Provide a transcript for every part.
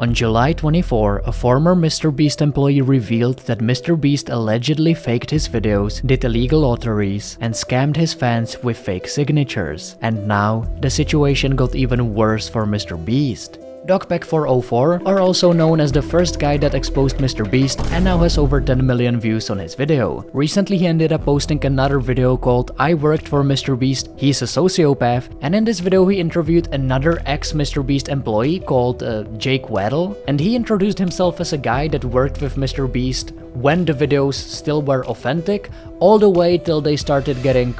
On July 24, a former MrBeast employee revealed that MrBeast allegedly faked his videos, did illegal lotteries, and scammed his fans with fake signatures. And now, the situation got even worse for MrBeast. Dogpack404, or also known as the first guy that exposed MrBeast, and now has over 10 million views on his video. Recently he ended up posting another video called I Worked for MrBeast, He's a Sociopath, and in this video he interviewed another ex-MrBeast employee called Jake Weddle, and he introduced himself as a guy that worked with MrBeast when the videos still were authentic, all the way till they started getting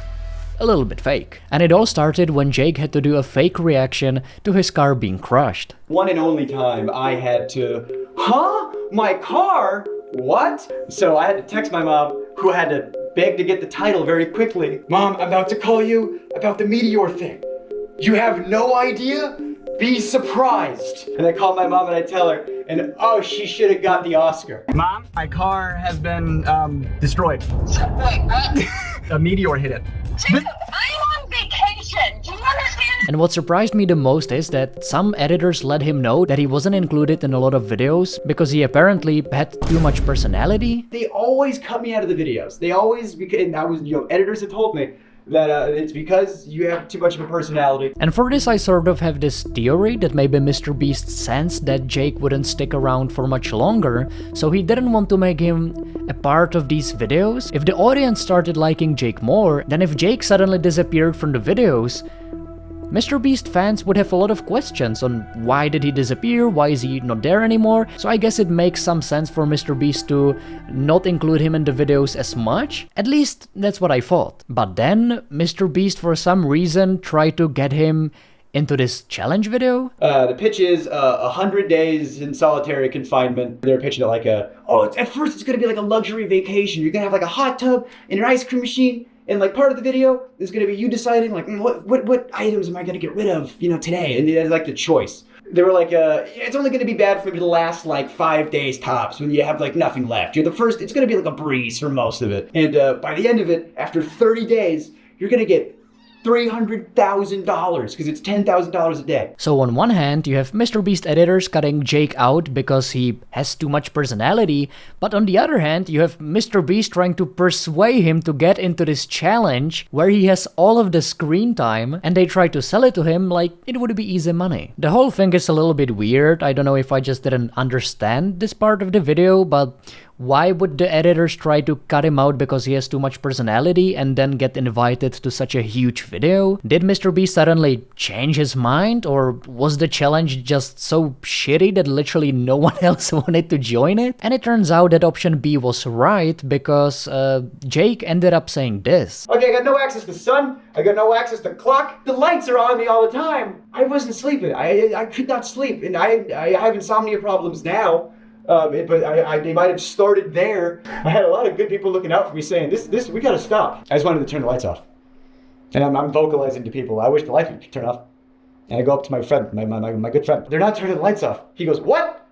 a little bit fake. And it all started when Jake had to do a fake reaction to his car being crushed. One and only time I had to, my car? What? So I had to text my mom, who had to beg to get the title very quickly. Mom, I'm about to call you about the meteor thing. You have no idea? Be surprised. And I call my mom and I tell her, and oh, she should have got the Oscar. Mom, my car has been destroyed. Wait, what? A meteor hit it. Jacob, I'm on vacation. Do you understand? And what surprised me the most is that some editors let him know that he wasn't included in a lot of videos because he apparently had too much personality. They always cut me out of the videos. They always, and I was, editors had told me that it's because you have too much of a personality. And for this I sort of have this theory that maybe MrBeast sensed that Jake wouldn't stick around for much longer, so he didn't want to make him a part of these videos. If the audience started liking Jake more, then if Jake suddenly disappeared from the videos, MrBeast fans would have a lot of questions on why did he disappear, why is he not there anymore, so I guess it makes some sense for MrBeast to not include him in the videos as much. At least that's what I thought. But then MrBeast for some reason tried to get him into this challenge video. The pitch is 100 days in solitary confinement. They're pitching it like at first it's gonna be like a luxury vacation. You're gonna have like a hot tub and an ice cream machine. And like part of the video is going to be you deciding like what items am I going to get rid of, today? And it's like the choice. They were like, it's only going to be bad for maybe the last like 5 days tops when you have like nothing left. You're the first, it's going to be like a breeze for most of it. And by the end of it, after 30 days, you're going to get $300,000 because it's $10,000 a day. So on one hand, you have MrBeast editors cutting Jake out because he has too much personality, but on the other hand, you have MrBeast trying to persuade him to get into this challenge where he has all of the screen time, and they try to sell it to him like it would be easy money. The whole thing is a little bit weird. I don't know if I just didn't understand this part of the video, but why would the editors try to cut him out because he has too much personality and then get invited to such a huge video? Did MrBeast suddenly change his mind, or was the challenge just so shitty that literally no one else wanted to join it? And it turns out that option B was right because Jake ended up saying this. Okay, I got no access to sun, I got no access to clock, the lights are on me all the time. I wasn't sleeping, I could not sleep, and I have insomnia problems now. But they might have started there. I had a lot of good people looking out for me saying, this, we gotta stop. I just wanted to turn the lights off. And I'm vocalizing to people, I wish the lights would turn off. And I go up to my friend, my good friend. They're not turning the lights off. He goes, what?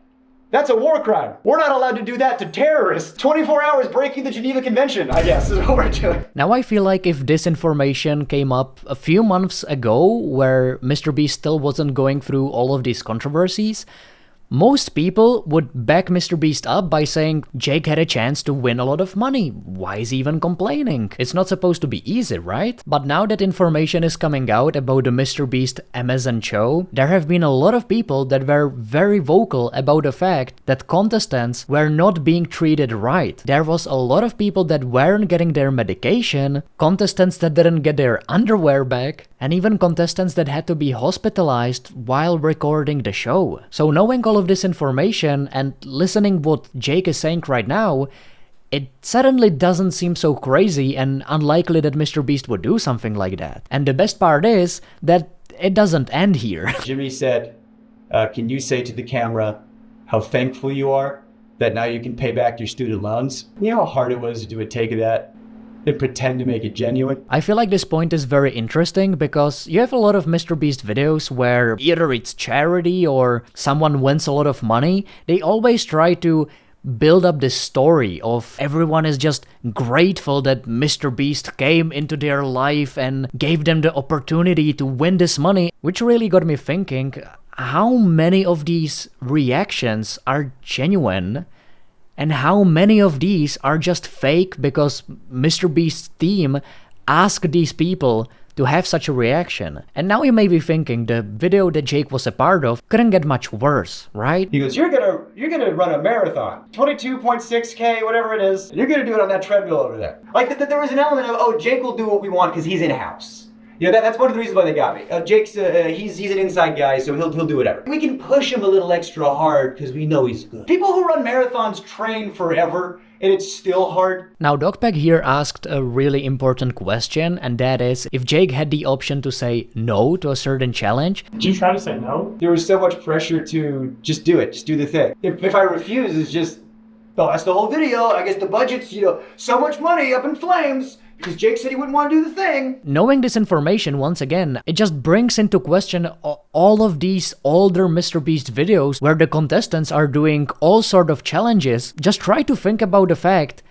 That's a war crime. We're not allowed to do that to terrorists. 24 hours breaking the Geneva Convention, I guess, is what we're doing. Now I feel like if this information came up a few months ago, where MrBeast still wasn't going through all of these controversies, most people would back MrBeast up by saying Jake had a chance to win a lot of money. Why is he even complaining? It's not supposed to be easy, right? But now that information is coming out about the MrBeast Amazon show, there have been a lot of people that were very vocal about the fact that contestants were not being treated right. There was a lot of people that weren't getting their medication, contestants that didn't get their underwear back, and even contestants that had to be hospitalized while recording the show. So knowing all of this information and listening what Jake is saying right now, it suddenly doesn't seem so crazy and unlikely that MrBeast would do something like that. And the best part is that it doesn't end here. Jimmy said, can you say to the camera how thankful you are that now you can pay back your student loans? You know how hard it was to do a take of that? And pretend to make it genuine. I feel like this point is very interesting because you have a lot of MrBeast videos where either it's charity or someone wins a lot of money. They always try to build up this story of everyone is just grateful that MrBeast came into their life and gave them the opportunity to win this money, which really got me thinking, how many of these reactions are genuine and how many of these are just fake because MrBeast's team asked these people to have such a reaction. And now you may be thinking the video that Jake was a part of couldn't get much worse, right? He goes, you're gonna run a marathon, 22.6K, whatever it is. And you're gonna do it on that treadmill over there. Like there was an element of, oh, Jake will do what we want because he's in house. You know, that's one of the reasons why they got me. Jake's he's an inside guy, so he'll do whatever. We can push him a little extra hard because we know he's good. People who run marathons train forever, and it's still hard. Now, Dogpack here asked a really important question, and that is, if Jake had the option to say no to a certain challenge... Did you try to say no? There was so much pressure to just do it, just do the thing. If I refuse, it's just, well, that's the whole video. I guess the budget's, so much money up in flames. Because Jake said he wouldn't want to do the thing. Knowing this information, once again, it just brings into question all of these older MrBeast videos where the contestants are doing all sort of challenges. Just try to think about the fact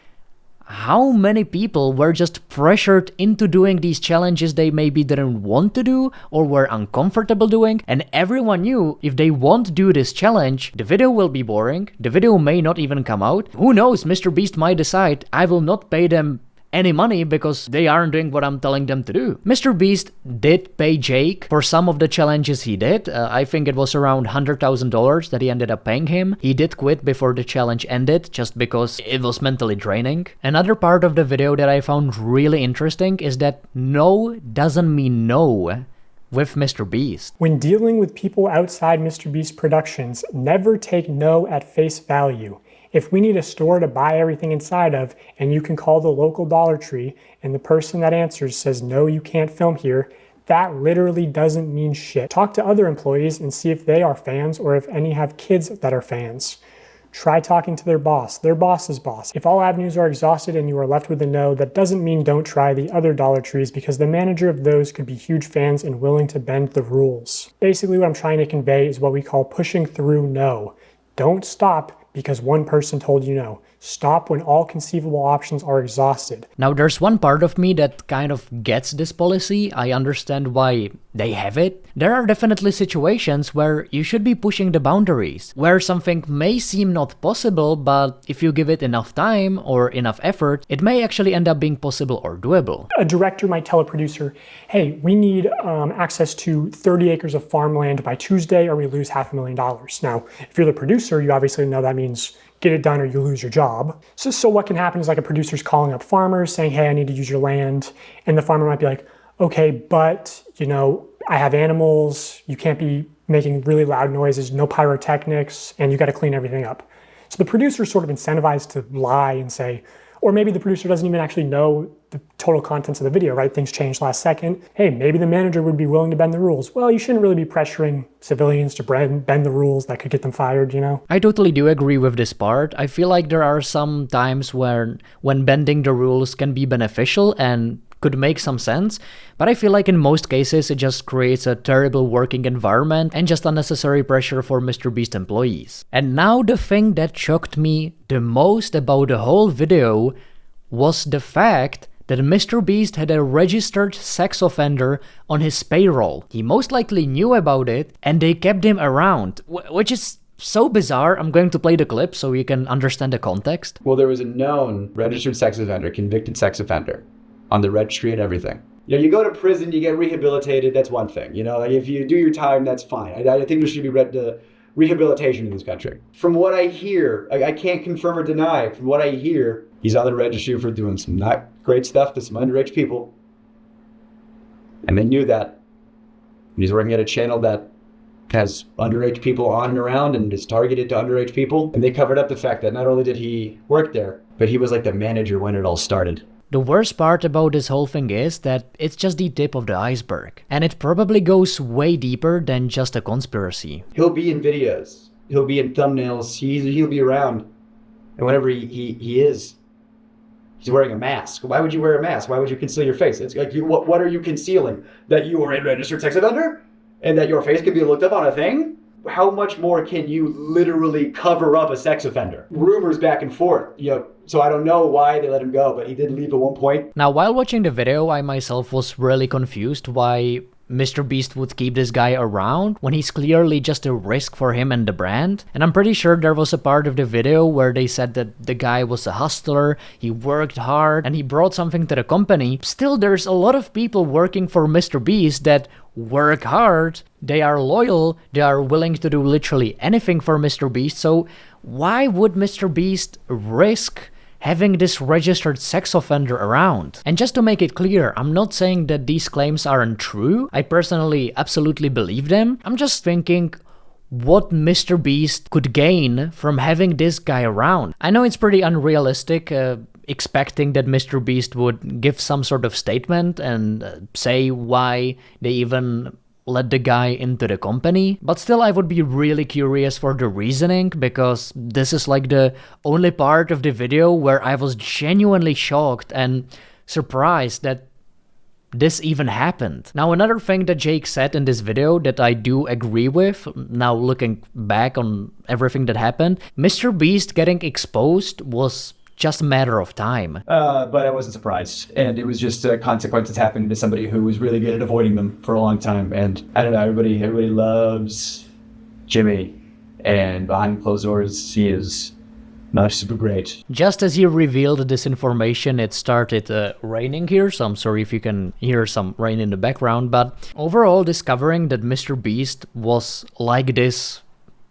how many people were just pressured into doing these challenges they maybe didn't want to do or were uncomfortable doing, and everyone knew if they won't do this challenge, the video will be boring, the video may not even come out. Who knows, MrBeast might decide, I will not pay them any money because they aren't doing what I'm telling them to do. MrBeast did pay Jake for some of the challenges he did. I think it was around $100,000 that he ended up paying him. He did quit before the challenge ended just because it was mentally draining. Another part of the video that I found really interesting is that no doesn't mean no with MrBeast. When dealing with people outside MrBeast Productions, never take no at face value. If we need a store to buy everything inside of, and you can call the local Dollar Tree, and the person that answers says, no, you can't film here, that literally doesn't mean shit. Talk to other employees and see if they are fans or if any have kids that are fans. Try talking to their boss's boss. If all avenues are exhausted and you are left with a no, that doesn't mean don't try the other Dollar Trees because the manager of those could be huge fans and willing to bend the rules. Basically what I'm trying to convey is what we call pushing through no. Don't stop because one person told you no. Stop when all conceivable options are exhausted. Now there's one part of me that kind of gets this policy. I understand why they have it. There are definitely situations where you should be pushing the boundaries, where something may seem not possible, but if you give it enough time or enough effort, it may actually end up being possible or doable. A director might tell a producer, hey, we need access to 30 acres of farmland by Tuesday or we lose $500,000. Now, if you're the producer, you obviously know that means get it done or you lose your job. So what can happen is like a producer's calling up farmers saying, hey, I need to use your land. And the farmer might be like, okay, but I have animals, you can't be making really loud noises, no pyrotechnics, and you got to clean everything up. So the producer is sort of incentivized to lie and say, or maybe the producer doesn't even actually know the total contents of the video, right? Things changed last second. Hey, maybe the manager would be willing to bend the rules. Well, you shouldn't really be pressuring civilians to bend the rules that could get them fired, I totally do agree with this part. I feel like there are some times when bending the rules can be beneficial and could make some sense, but I feel like in most cases it just creates a terrible working environment and just unnecessary pressure for MrBeast employees. And now the thing that shocked me the most about the whole video was the fact that MrBeast had a registered sex offender on his payroll. He most likely knew about it and they kept him around, which is so bizarre. I'm going to play the clip so you can understand the context. Well, there was a known registered sex offender, convicted sex offender, on the registry and everything. You go to prison, you get rehabilitated, that's one thing. Like if you do your time, that's fine. I think there should be rehabilitation in this country. From what I hear, I can't confirm or deny, from what I hear, he's on the registry for doing some not great stuff to some underage people. And they knew that. And he's working at a channel that has underage people on and around and is targeted to underage people. And they covered up the fact that not only did he work there, but he was like the manager when it all started. The worst part about this whole thing is that it's just the tip of the iceberg, and it probably goes way deeper than just a conspiracy. He'll be in videos, he'll be in thumbnails, he'll be around, and whenever he is, he's wearing a mask. Why would you wear a mask? Why would you conceal your face? It's like, what are you concealing? That you are a registered sex offender? And that your face can be looked up on a thing? How much more can you literally cover up a sex offender? Rumors back and forth, so I don't know why they let him go, but he did leave at one point. Now, while watching the video, I myself was really confused why Mr. Beast would keep this guy around when he's clearly just a risk for him and the brand. And I'm pretty sure there was a part of the video where they said that the guy was a hustler, he worked hard, and he brought something to the company. Still, there's a lot of people working for Mr. Beast that work hard, they are loyal, they are willing to do literally anything for Mr. Beast. So why would Mr. Beast risk having this registered sex offender around? And just to make it clear, I'm not saying that these claims aren't true. I personally absolutely believe them. I'm just thinking what Mr. Beast could gain from having this guy around. I know it's pretty unrealistic expecting that Mr. Beast would give some sort of statement and say why they even let the guy into the company, but still I would be really curious for the reasoning, because this is like the only part of the video where I was genuinely shocked and surprised that this even happened. Now, another thing that Jake said in this video that I do agree with, now looking back on everything that happened, Mr. Beast getting exposed was just a matter of time. But I wasn't surprised. And it was just consequences happening to somebody who was really good at avoiding them for a long time. And I don't know, everybody loves Jimmy. And behind closed doors, he is not super great. Just as he revealed this information, it started raining here, so I'm sorry if you can hear some rain in the background. But overall, discovering that Mr. Beast was like this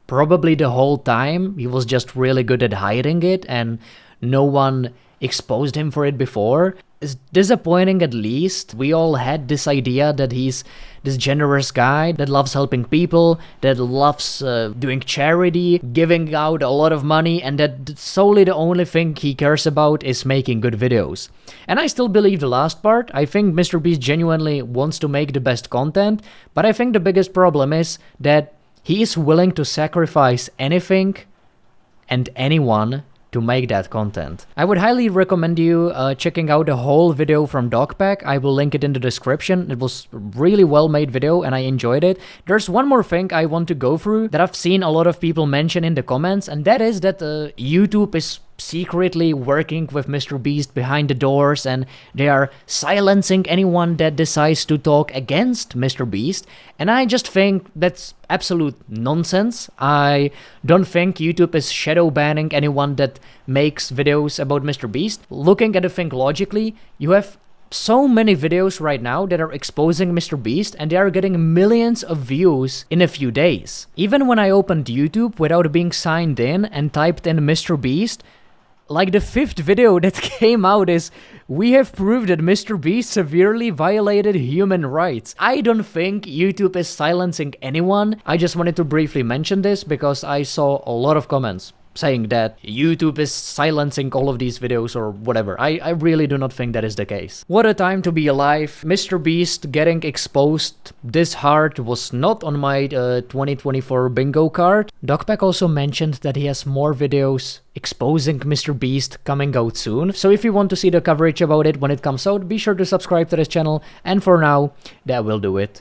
probably the whole time, he was just really good at hiding it, and no one exposed him for it before, is disappointing. At least we all had this idea that he's this generous guy that loves helping people, that loves doing charity, giving out a lot of money, and that solely the only thing he cares about is making good videos. And I still believe the last part. I think Mr. Beast genuinely wants to make the best content, but I think the biggest problem is that he is willing to sacrifice anything and anyone to make that content. I would highly recommend you checking out the whole video from Dogpack. I will link it in the description. It was a really well made video and I enjoyed it. There's one more thing I want to go through that I've seen a lot of people mention in the comments, and that is that YouTube is secretly working with Mr. Beast behind the doors and they are silencing anyone that decides to talk against Mr. Beast. And I just think that's absolute nonsense. I don't think YouTube is shadow banning anyone that makes videos about Mr. Beast. Looking at the thing logically, you have so many videos right now that are exposing Mr. Beast and they are getting millions of views in a few days. Even when I opened YouTube without being signed in and typed in Mr. Beast, like the 5th video that came out is, "We have proved that Mr. Beast severely violated human rights." I don't think YouTube is silencing anyone. I just wanted to briefly mention this because I saw a lot of comments saying that YouTube is silencing all of these videos or whatever. I really do not think that is the case. What a time to be alive. Mr. Beast getting exposed this hard was not on my 2024 bingo card. Dogpack also mentioned that he has more videos exposing Mr. Beast coming out soon. So if you want to see the coverage about it when it comes out, be sure to subscribe to this channel. And for now, that will do it.